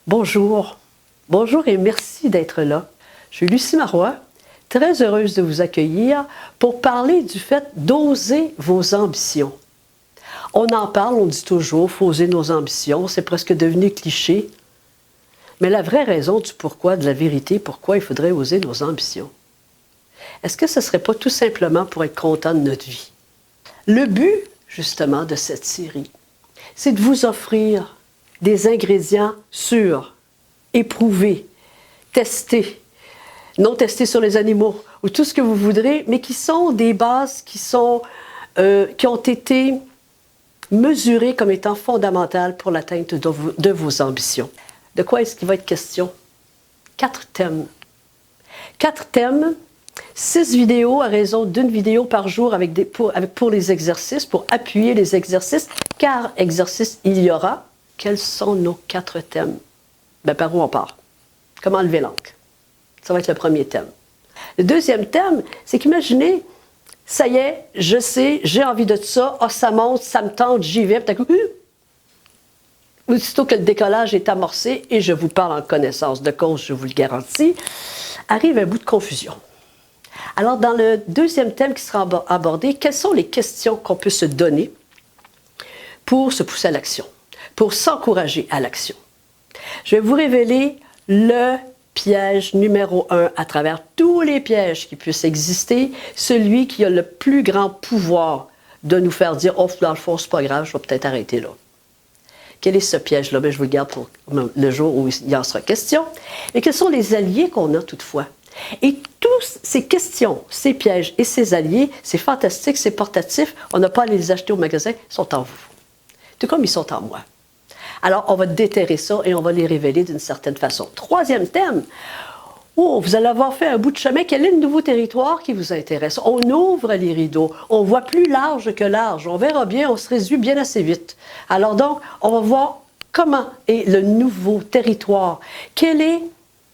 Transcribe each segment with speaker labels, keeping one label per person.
Speaker 1: Bonjour. Bonjour et merci d'être là. Je suis Lucie Marois, très heureuse de vous accueillir pour parler du fait d'oser vos ambitions. On en parle, on dit toujours, faut oser nos ambitions, c'est presque devenu cliché. Mais la vraie raison du pourquoi, de la vérité, pourquoi il faudrait oser nos ambitions, est-ce que ce ne serait pas tout simplement pour être content de notre vie? Le but, justement, de cette série, c'est de vous offrir des ingrédients sûrs, éprouvés, testés, non testés sur les animaux, ou tout ce que vous voudrez, mais qui sont des bases qui ont été mesurées comme étant fondamentales pour l'atteinte de vos ambitions. De quoi est-ce qu'il va être question? 4 thèmes. 4 thèmes, 6 vidéos à raison d'une vidéo par jour pour les exercices, pour appuyer les exercices, car exercice il y aura. Quels sont nos 4 thèmes? Ben, par où on part? Comment lever l'ancre? Ça va être le premier thème. Le deuxième thème, c'est qu'imaginez, ça y est, je sais, j'ai envie de ça, ça monte, ça me tente, j'y vais, puis aussitôt que le décollage est amorcé, et je vous parle en connaissance de cause, je vous le garantis, arrive un bout de confusion. Alors, dans le deuxième thème qui sera abordé, quelles sont les questions qu'on peut se donner pour se pousser à l'action, pour s'encourager à l'action? Je vais vous révéler le piège numéro 1 à travers tous les pièges qui puissent exister, celui qui a le plus grand pouvoir de nous faire dire « Oh, dans le fond, c'est pas grave, je vais peut-être arrêter là ». Quel est ce piège-là? Bien, je vous le garde pour le jour où il en sera question. Et quels sont les alliés qu'on a toutefois? Et tous ces questions, ces pièges et ces alliés, c'est fantastique, c'est portatif, on n'a pas à les acheter au magasin, ils sont en vous. Tout comme ils sont en moi. Alors, on va déterrer ça et on va les révéler d'une certaine façon. Troisième thème, oh, vous allez avoir fait un bout de chemin. Quel est le nouveau territoire qui vous intéresse? On ouvre les rideaux, on voit plus large que large. On verra bien, on se résout bien assez vite. Alors donc, on va voir comment est le nouveau territoire. Quelle est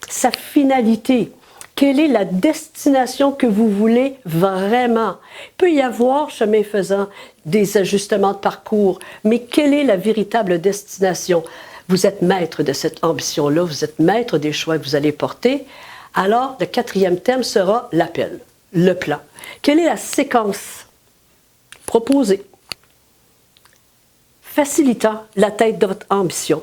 Speaker 1: sa finalité? Quelle est la destination que vous voulez vraiment? Il peut y avoir, chemin faisant, des ajustements de parcours, mais quelle est la véritable destination? Vous êtes maître de cette ambition-là, vous êtes maître des choix que vous allez porter. Alors, le quatrième thème sera l'appel, le plan. Quelle est la séquence proposée, facilitant l'atteinte de votre ambition?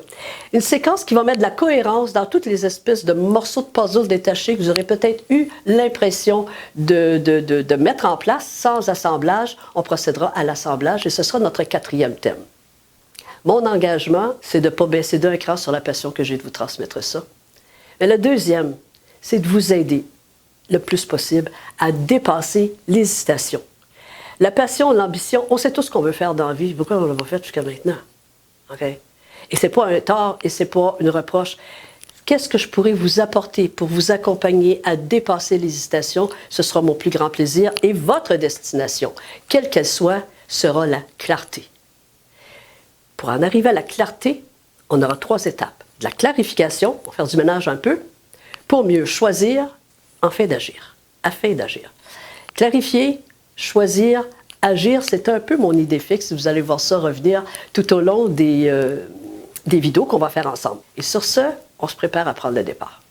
Speaker 1: Une séquence qui va mettre de la cohérence dans toutes les espèces de morceaux de puzzle détachés que vous aurez peut-être eu l'impression de mettre en place sans assemblage. On procédera à l'assemblage et ce sera notre quatrième thème. Mon engagement, c'est de ne pas baisser d'un cran sur la passion que j'ai de vous transmettre ça. Mais le deuxième, c'est de vous aider le plus possible à dépasser l'hésitation. La passion, l'ambition, on sait tout ce qu'on veut faire dans la vie. Pourquoi on l'a pas fait jusqu'à maintenant? Okay? Et ce n'est pas un tort et ce n'est pas une reproche. Qu'est-ce que je pourrais vous apporter pour vous accompagner à dépasser l'hésitation? Ce sera mon plus grand plaisir et votre destination, quelle qu'elle soit, sera la clarté. Pour en arriver à la clarté, on aura 3 étapes. De la clarification, pour faire du ménage un peu, pour mieux choisir, afin d'agir. Clarifier, choisir, agir, c'est un peu mon idée fixe. Vous allez voir ça revenir tout au long des vidéos qu'on va faire ensemble. Et sur ce, on se prépare à prendre le départ.